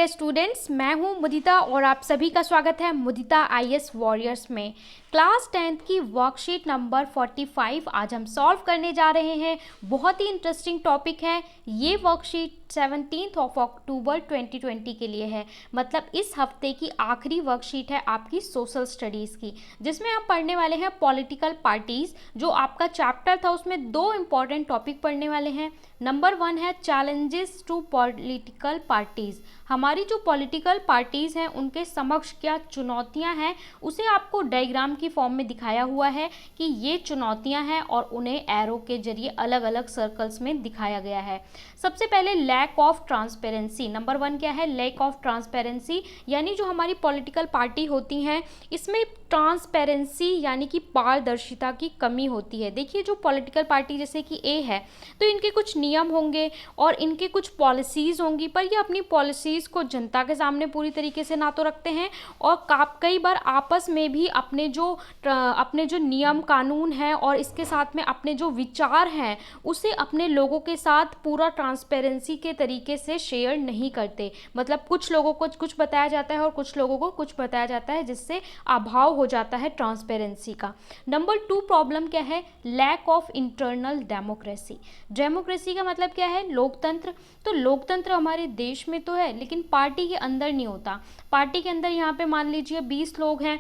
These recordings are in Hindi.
डियर स्टूडेंट्स, मैं हूं मुदिता और आप सभी का स्वागत है मुदिता आईएएस वॉरियर्स में। क्लास 10th की वर्कशीट नंबर 45 आज हम सॉल्व करने जा रहे हैं। बहुत ही इंटरेस्टिंग टॉपिक है। ये वर्कशीट 17 अक्टूबर 2020 के लिए है, मतलब इस हफ्ते की आखिरी वर्कशीट है आपकी सोशल स्टडीज़ की, जिसमें आप पढ़ने वाले हैं पॉलिटिकल पार्टीज़। जो आपका चैप्टर था उसमें दो इम्पॉर्टेंट टॉपिक पढ़ने वाले हैं। नंबर 1 है चैलेंजेस टू पॉलिटिकल पार्टीज़। हमारी जो पॉलिटिकल पार्टीज़ हैं उनके समक्ष क्या चुनौतियां हैं, उसे आपको डायग्राम की फॉर्म में दिखाया हुआ है कि ये चुनौतियां हैं और उन्हें एरो के जरिए अलग अलग सर्कल्स में दिखाया गया है। सबसे पहले लैक ऑफ ट्रांसपेरेंसी। नंबर 1 क्या है? लैक ऑफ ट्रांसपेरेंसी, यानी जो हमारी पॉलिटिकल पार्टी होती हैं इसमें ट्रांसपेरेंसी यानी कि पारदर्शिता की कमी होती है। देखिए, जो पॉलिटिकल पार्टी जैसे कि ए है तो इनके कुछ नियम होंगे और इनके कुछ पॉलिसीज़ होंगी, पर ये अपनी पॉलिसीज़ को जनता के सामने पूरी तरीके से ना तो रखते हैं और कई बार आपस में भी अपने जो नियम कानून हैं और इसके साथ में अपने जो विचार हैं उसे अपने लोगों के साथ पूरा ट्रांसपेरेंसी के तरीके से शेयर नहीं करते। मतलब कुछ लोगों को कुछ बताया जाता है और कुछ लोगों को कुछ बताया जाता है, जिससे अभाव हो जाता है ट्रांसपेरेंसी का। नंबर 2 प्रॉब्लम क्या है? Lack of internal democracy. Democracy का मतलब क्या है? लोकतंत्र। तो लोकतंत्र हमारे देश में तो है लेकिन पार्टी के अंदर नहीं होता। पार्टी के अंदर यहाँ पे मान लीजिए 20 लोग हैं,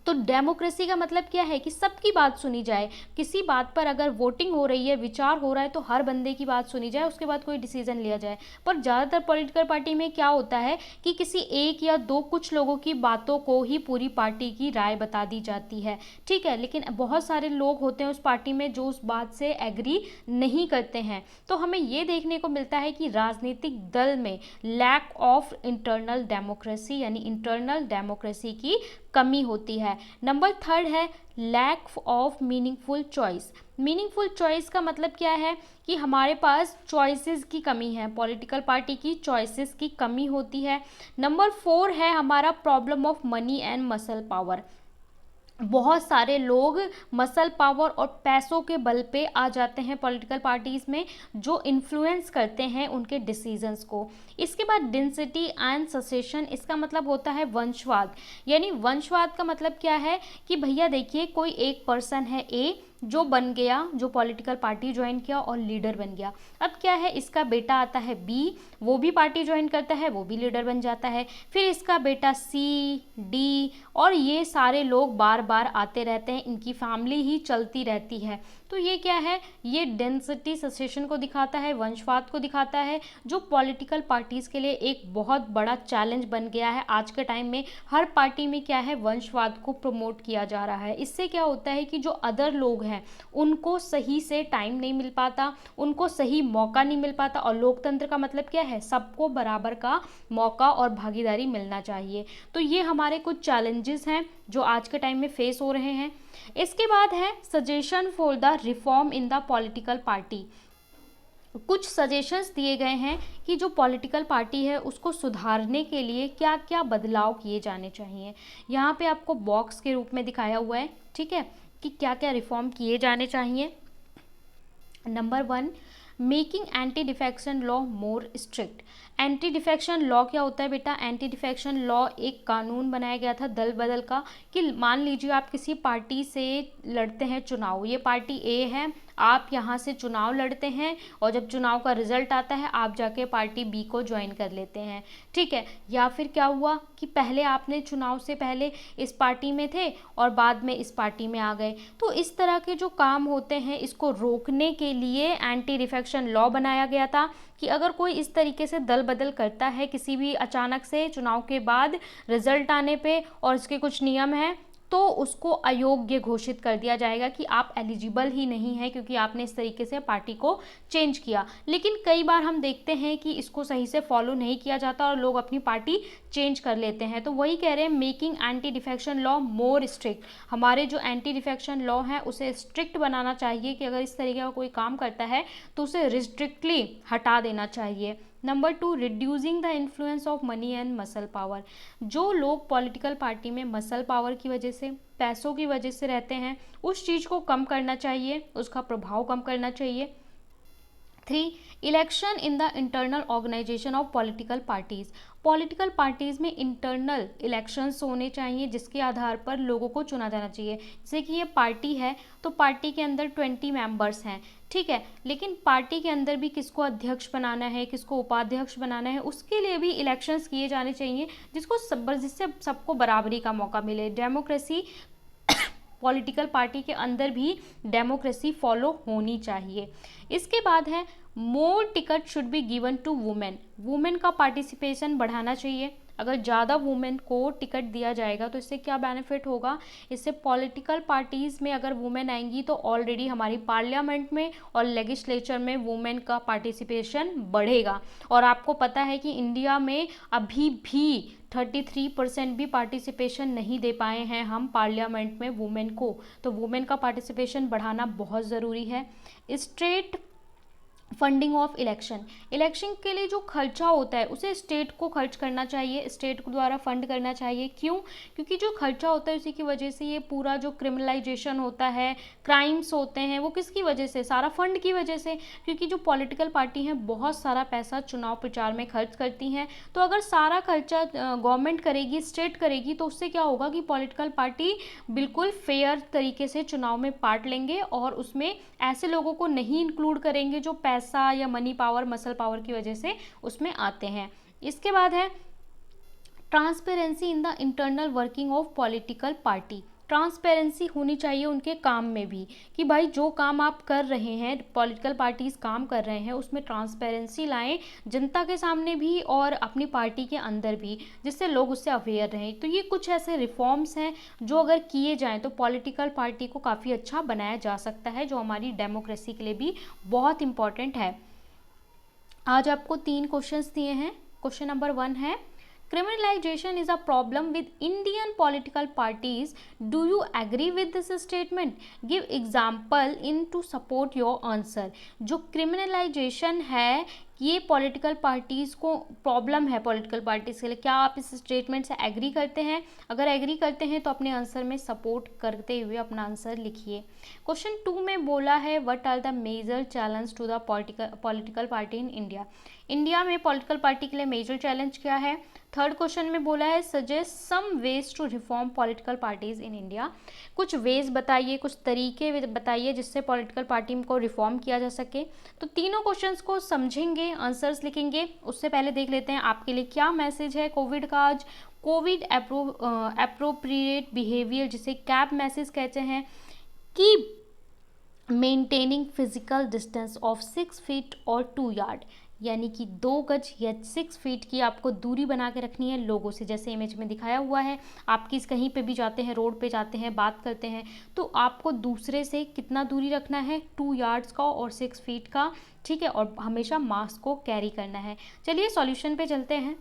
तो डेमोक्रेसी का मतलब क्या है कि सबकी बात सुनी जाए। किसी बात पर अगर वोटिंग हो रही है, विचार हो रहा है, तो हर बंदे की बात सुनी जाए, उसके बाद कोई डिसीजन लिया जाए। पर ज़्यादातर पॉलिटिकल पार्टी में क्या होता है कि किसी एक या दो कुछ लोगों की बातों को ही पूरी पार्टी की राय बता दी जाती है, ठीक है। लेकिन बहुत सारे लोग होते हैं उस पार्टी में जो उस बात से एग्री नहीं करते हैं। तो हमें ये देखने को मिलता है कि राजनीतिक दल में लैक ऑफ इंटरनल डेमोक्रेसी यानी इंटरनल डेमोक्रेसी की कमी होती है। नंबर 3 है lack of meaningful choice. Meaningful choice का मतलब क्या है कि हमारे पास चॉइसेस की कमी है, पॉलिटिकल पार्टी की चॉइसेस की कमी होती है। नंबर 4 है हमारा problem of money and muscle power. बहुत सारे लोग मसल पावर और पैसों के बल पे आ जाते हैं पॉलिटिकल पार्टीज़ में, जो इन्फ्लुएंस करते हैं उनके डिसीजंस को। इसके बाद डेंसिटी एंड ससेशन, इसका मतलब होता है वंशवाद। यानी वंशवाद का मतलब क्या है कि भैया देखिए, कोई एक पर्सन है ए जो बन गया, जो पॉलिटिकल पार्टी ज्वाइन किया और लीडर बन गया। अब क्या है, इसका बेटा आता है बी, वो भी पार्टी ज्वाइन करता है, वो भी लीडर बन जाता है। फिर इसका बेटा सी, डी, और ये सारे लोग बार बार आते रहते हैं, इनकी फैमिली ही चलती रहती है। तो ये क्या है? ये डेंसिटी ससेशन को दिखाता है, वंशवाद को दिखाता है, जो पॉलिटिकल पार्टीज़ के लिए एक बहुत बड़ा चैलेंज बन गया है आज के टाइम में। हर पार्टी में क्या है, वंशवाद को प्रमोट किया जा रहा है। इससे क्या होता है कि जो अदर लोग हैं उनको सही से टाइम नहीं मिल पाता, उनको सही मौका नहीं मिल पाता। और लोकतंत्र का मतलब क्या है? सबको बराबर का मौका और भागीदारी मिलना चाहिए। तो ये हमारे कुछ चैलेंजेस हैं जो आज के टाइम में फेस हो रहे हैं। इसके बाद है suggestion for the reform in the political party. कुछ सजेशंस दिए गए हैं कि जो पॉलिटिकल पार्टी है उसको सुधारने के लिए क्या क्या बदलाव किए जाने चाहिए। यहाँ पे आपको बॉक्स के रूप में दिखाया हुआ है, ठीक है, कि क्या क्या रिफॉर्म किए जाने चाहिए। Number 1, making anti defection law more strict. Anti defection law क्या होता है बेटा? एंटी डिफेक्शन लॉ एक कानून बनाया गया था दल बदल का, कि मान लीजिए आप किसी पार्टी से लड़ते हैं चुनाव, ये पार्टी ए है, आप यहाँ से चुनाव लड़ते हैं और जब चुनाव का रिजल्ट आता है आप जाके पार्टी बी को ज्वाइन कर लेते हैं, ठीक है। या फिर क्या हुआ कि पहले आपने चुनाव से पहले इस पार्टी में थे और बाद में इस पार्टी में आ गए। तो इस तरह के जो काम होते हैं इसको रोकने के लिए एंटी डिफेक्शन लॉ बनाया गया था कि अगर कोई इस तरीके से दल बदल करता है किसी भी अचानक से चुनाव के बाद रिजल्ट आने पे और इसके कुछ नियम हैं, तो उसको अयोग्य घोषित कर दिया जाएगा कि आप एलिजिबल ही नहीं है क्योंकि आपने इस तरीके से पार्टी को चेंज किया। लेकिन कई बार हम देखते हैं कि इसको सही से फॉलो नहीं किया जाता और लोग अपनी पार्टी चेंज कर लेते हैं। तो वही कह रहे हैं, making anti defection law more strict. हमारे जो एंटी डिफेक्शन लॉ है उसे स्ट्रिक्ट बनाना चाहिए कि अगर इस तरीके का कोई काम करता है तो उसे रिस्ट्रिक्टली हटा देना चाहिए। Number 2, reducing the influence of money and muscle power. जो लोग पॉलिटिकल पार्टी में मसल पावर की वजह से, पैसों की वजह से रहते हैं, उस चीज़ को कम करना चाहिए, उसका प्रभाव कम करना चाहिए। 3. Election in the internal organisation of political parties. Political parties में इंटरनल इलेक्शंस होने चाहिए जिसके आधार पर लोगों को चुना जाना चाहिए। जैसे कि ये पार्टी है तो पार्टी के अंदर 20 मेंबर्स हैं, ठीक है, लेकिन पार्टी के अंदर भी किसको अध्यक्ष बनाना है, किसको उपाध्यक्ष बनाना है, उसके लिए भी इलेक्शंस किए जाने चाहिए जिससे सबको बराबरी का मौका मिले। डेमोक्रेसी, पॉलिटिकल पार्टी के अंदर भी डेमोक्रेसी फॉलो होनी चाहिए। इसके बाद है more ticket should be given to women. Women का पार्टिसिपेशन बढ़ाना चाहिए। अगर ज़्यादा वुमेन को टिकट दिया जाएगा तो इससे क्या बेनिफिट होगा, इससे पॉलिटिकल पार्टीज़ में अगर वुमेन आएंगी तो ऑलरेडी हमारी पार्लियामेंट में और लेजिस्लेचर में वुमेन का पार्टिसिपेशन बढ़ेगा। और आपको पता है कि इंडिया में अभी भी 33% भी पार्टिसिपेशन नहीं दे पाए हैं हम पार्लियामेंट में वुमेन को, तो वुमेन का पार्टिसिपेशन बढ़ाना बहुत ज़रूरी है। State funding of election, election के लिए जो खर्चा होता है उसे स्टेट को खर्च करना चाहिए, स्टेट को द्वारा फंड करना चाहिए। क्यों? क्योंकि जो खर्चा होता है उसी की वजह से ये पूरा जो क्रिमिनलाइजेशन होता है, क्राइम्स होते हैं, वो किसकी वजह से, सारा फंड की वजह से। क्योंकि जो पॉलिटिकल पार्टी हैं बहुत सारा पैसा चुनाव प्रचार में खर्च करती हैं, तो अगर सारा खर्चा गवर्नमेंट करेगी, स्टेट करेगी, तो उससे क्या होगा कि पॉलिटिकल पार्टी बिल्कुल फेयर तरीके से चुनाव में पार्ट लेंगे और उसमें ऐसे लोगों को नहीं इंक्लूड करेंगे जो पैसा या मनी पावर, मसल पावर की वजह से उसमें आते हैं। इसके बाद है transparency in the internal working of political party. Transparency होनी चाहिए उनके काम में भी, कि भाई जो काम आप कर रहे हैं, पॉलिटिकल पार्टीज काम कर रहे हैं, उसमें ट्रांसपेरेंसी लाएं जनता के सामने भी और अपनी पार्टी के अंदर भी, जिससे लोग उससे अवेयर रहें। तो ये कुछ ऐसे रिफॉर्म्स हैं जो अगर किए जाएं तो पॉलिटिकल पार्टी को काफ़ी अच्छा बनाया जा सकता है, जो हमारी डेमोक्रेसी के लिए भी बहुत इंपॉर्टेंट है। आज आपको 3 क्वेश्चंस दिए हैं। क्वेश्चन नंबर 1 है criminalization is a problem with Indian political parties. Do you agree with this statement? Give example in to support your answer. जो criminalization है ये पॉलिटिकल पार्टीज़ को प्रॉब्लम है, पॉलिटिकल पार्टीज़ के लिए, क्या आप इस स्टेटमेंट से एग्री करते हैं? अगर एग्री करते हैं तो अपने आंसर में सपोर्ट करते हुए अपना आंसर लिखिए। क्वेश्चन 2 में बोला है what are the major challenge to the political party in India. India में पॉलिटिकल पार्टी के लिए मेजर चैलेंज क्या है? थर्ड क्वेश्चन में बोला है suggest some ways to reform political parties in India. कुछ वेज बताइए, कुछ तरीके बताइए जिससे पॉलिटिकल पार्टी को रिफॉर्म किया जा सके। तो तीनों क्वेश्चंस को समझेंगे, आंसर्स लिखेंगे। उससे पहले देख लेते हैं आपके लिए क्या मैसेज है कोविड का आज। कोविड एप्रोप्रिएट बिहेवियर, जिसे कैप मैसेज कहते हैं, कि maintaining physical distance of 6 feet और 2 यार्ड, यानी कि 2 गज या 6 फीट की आपको दूरी बना के रखनी है लोगों से। जैसे इमेज में दिखाया हुआ है, आप कहीं पे भी जाते हैं, रोड पे जाते हैं, बात करते हैं, तो आपको दूसरे से कितना दूरी रखना है? 2 यार्ड्स का और 6 फीट का, ठीक है, और हमेशा मास्क को कैरी करना है। चलिए सॉल्यूशन पे चलते हैं।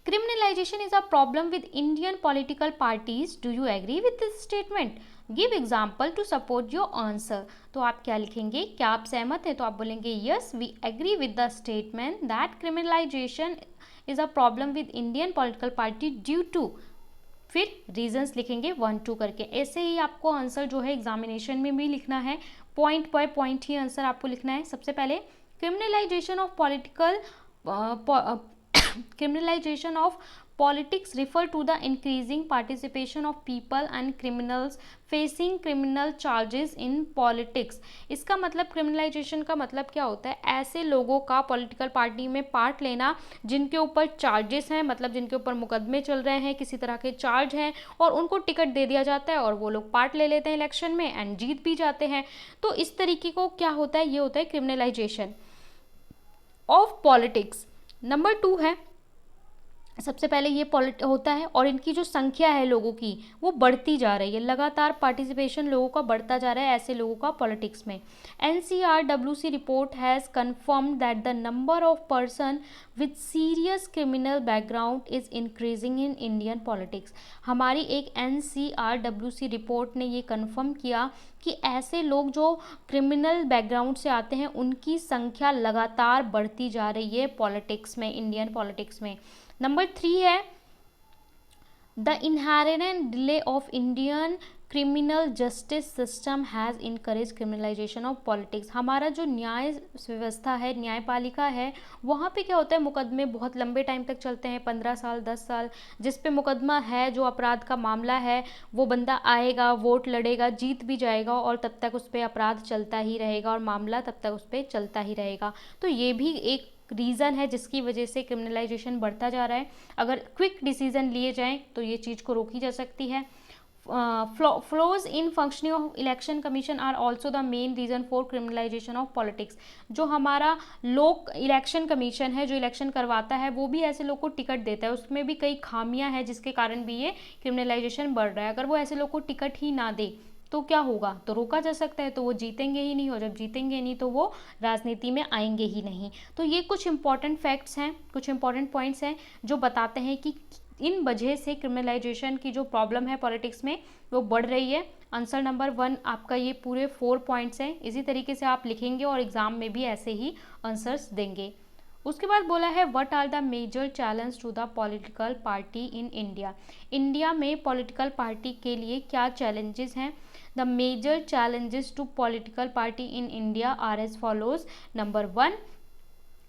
Criminalization is a problem with Indian political parties. Do you agree with this statement? Give example to support your answer. तो आप क्या लिखेंगे? क्या आप सहमत हैं? तो आप बोलेंगे yes, we agree with the statement that criminalization is a problem with Indian political party due to, फिर रीजंस लिखेंगे 1-2 करके। ऐसे ही आपको आंसर जो है एग्जामिनेशन में भी लिखना है, point by point he answer आपको लिखना है। सबसे पहले criminalisation of politics refer to the increasing participation of people and criminals facing criminal charges in politics. इसका मतलब, क्रिमिनलाइजेशन का मतलब क्या होता है? ऐसे लोगों का पॉलिटिकल पार्टी में पार्ट लेना जिनके ऊपर चार्जेस हैं, मतलब जिनके ऊपर मुकदमे चल रहे हैं, किसी तरह के चार्ज हैं, और उनको टिकट दे दिया जाता है और वो लोग पार्ट ले लेते हैं इलेक्शन में एंड जीत भी जाते हैं। तो इस तरीके को क्या होता है? ये होता है क्रिमिनलाइजेशन ऑफ पॉलिटिक्स। नंबर 2 है, सबसे पहले ये होता है और इनकी जो संख्या है लोगों की वो बढ़ती जा रही है, लगातार पार्टिसिपेशन लोगों का बढ़ता जा रहा है ऐसे लोगों का पॉलिटिक्स में। NCRWC report has confirmed that the number of person with serious criminal background is increasing in Indian politics. हमारी एक NCRWC रिपोर्ट ने ये कन्फर्म किया कि ऐसे लोग जो क्रिमिनल बैकग्राउंड से आते हैं उनकी संख्या लगातार बढ़ती जा रही है पॉलिटिक्स में, इंडियन पॉलिटिक्स में। नंबर 3 है the inherent delay of Indian criminal justice system has encourage criminalisation of politics. हमारा जो न्याय व्यवस्था है, न्यायपालिका है, वहाँ पे क्या होता है, मुकदमे बहुत लंबे टाइम तक चलते हैं, 15 साल 10 साल। जिस पे मुकदमा है, जो अपराध का मामला है, वो बंदा आएगा, वोट लड़ेगा, जीत भी जाएगा और तब तक उस पर अपराध चलता ही रहेगा और मामला तब तक उस पर चलता ही रहेगा। तो ये भी एक रीज़न है जिसकी वजह से क्रिमिनलाइजेशन बढ़ता जा रहा है। अगर क्विक डिसीजन लिए जाएं तो ये चीज़ को रोकी जा सकती है। Flaws in functioning of election commission are also the main reason for criminalisation of politics. जो हमारा लोक इलेक्शन कमीशन है, जो इलेक्शन करवाता है, वो भी ऐसे लोग को टिकट देता है, उसमें भी कई खामियां हैं जिसके कारण भी ये क्रिमिनलाइजेशन बढ़ रहा है। अगर वो ऐसे लोग को टिकट ही ना दे तो क्या होगा, तो रोका जा सकता है, तो वो जीतेंगे ही नहीं, और जब जीतेंगे नहीं तो वो राजनीति में आएंगे ही नहीं। तो ये कुछ इंपॉर्टेंट फैक्ट्स हैं, कुछ इंपॉर्टेंट पॉइंट्स हैं जो बताते हैं कि इन वजह से क्रिमिनलाइजेशन की जो प्रॉब्लम है पॉलिटिक्स में वो बढ़ रही है। आंसर नंबर 1 आपका ये पूरे 4 पॉइंट्स हैं, इसी तरीके से आप लिखेंगे और एग्जाम में भी ऐसे ही आंसर्स देंगे। उसके बाद बोला है what are the major challenge to the political party in India. India में पॉलिटिकल पार्टी के लिए क्या चैलेंजेस हैं। The major challenges to political party in India are as follows. Number 1,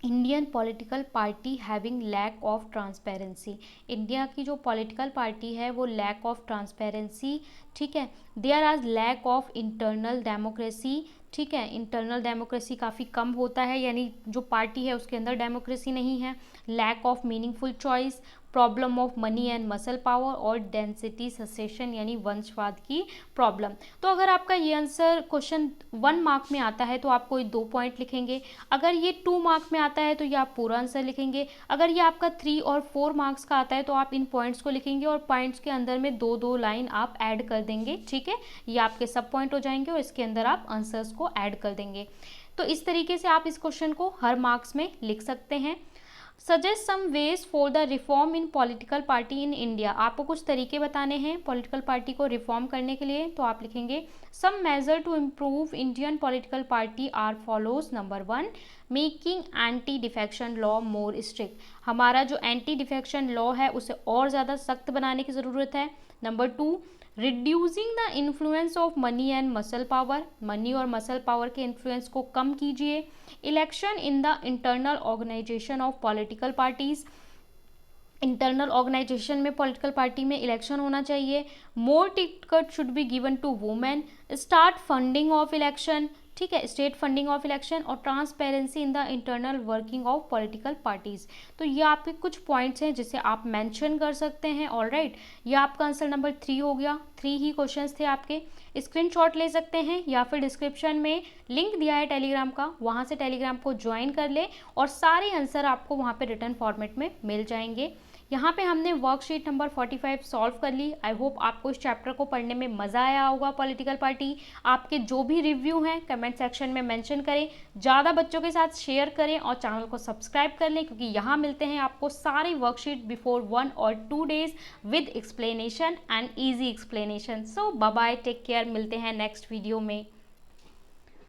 Indian political party having lack of transparency. India की जो पॉलिटिकल पार्टी है वो लैक ऑफ ट्रांसपेरेंसी, ठीक है। There are lack of internal democracy, ठीक है, इंटरनल डेमोक्रेसी काफ़ी कम होता है, यानी जो पार्टी है उसके अंदर डेमोक्रेसी नहीं है। Lack of meaningful choice, problem of money and muscle power, और डेंसिटी ससेशन यानी वंशवाद की प्रॉब्लम। तो अगर आपका ये आंसर क्वेश्चन 1 मार्क में आता है तो आप कोई 2 पॉइंट लिखेंगे। अगर ये 2 मार्क में आता है तो ये आप पूरा आंसर लिखेंगे। अगर ये आपका 3 और 4 मार्क्स का आता है तो आप इन पॉइंट्स को लिखेंगे और पॉइंट्स के अंदर में 2-2 लाइन आप ऐड कर देंगे, ठीक है। ये आपके सब पॉइंट हो जाएंगे और इसके अंदर आप आंसर्स को ऐड कर देंगे। तो इस तरीके से आप इस क्वेश्चन को हर मार्क्स में लिख सकते हैं। Suggest some ways for the reform in political party in India. आपको कुछ तरीके बताने हैं पॉलिटिकल पार्टी को रिफॉर्म करने के लिए, तो आप लिखेंगे some measure to improve Indian political party are follows. Number 1, making anti defection law more strict. हमारा जो एंटी डिफेक्शन लॉ है उसे और ज़्यादा सख्त बनाने की ज़रूरत है। Number 2, reducing the influence of money and muscle power. Money और मसल पावर के इन्फ्लुएंस को कम कीजिए। Election in the internal organisation of political parties. Internal organisation में पॉलिटिकल पार्टी में इलेक्शन होना चाहिए। More ticket should be given to women. Start funding of election, ठीक है, स्टेट फंडिंग ऑफ इलेक्शन, और transparency in the internal working of political parties. तो ये आपके कुछ पॉइंट्स हैं जिसे आप मेंशन कर सकते हैं। ऑलराइट, ये आपका आंसर नंबर 3 हो गया। 3 ही क्वेश्चंस थे आपके। स्क्रीनशॉट ले सकते हैं या फिर डिस्क्रिप्शन में लिंक दिया है टेलीग्राम का, वहाँ से टेलीग्राम को ज्वाइन कर ले और सारे आंसर आपको वहाँ पे रिटर्न फॉर्मेट में मिल जाएंगे। यहाँ पे हमने वर्कशीट नंबर 45 सॉल्व कर ली। आई होप आपको इस चैप्टर को पढ़ने में मज़ा आया होगा। पॉलिटिकल पार्टी आपके जो भी रिव्यू हैं कमेंट सेक्शन में मेंशन करें, ज़्यादा बच्चों के साथ शेयर करें और चैनल को सब्सक्राइब कर लें, क्योंकि यहाँ मिलते हैं आपको सारी वर्कशीट बिफोर 1 और 2 days with explanation and easy explanation. So bye bye, take care, मिलते हैं नेक्स्ट वीडियो में।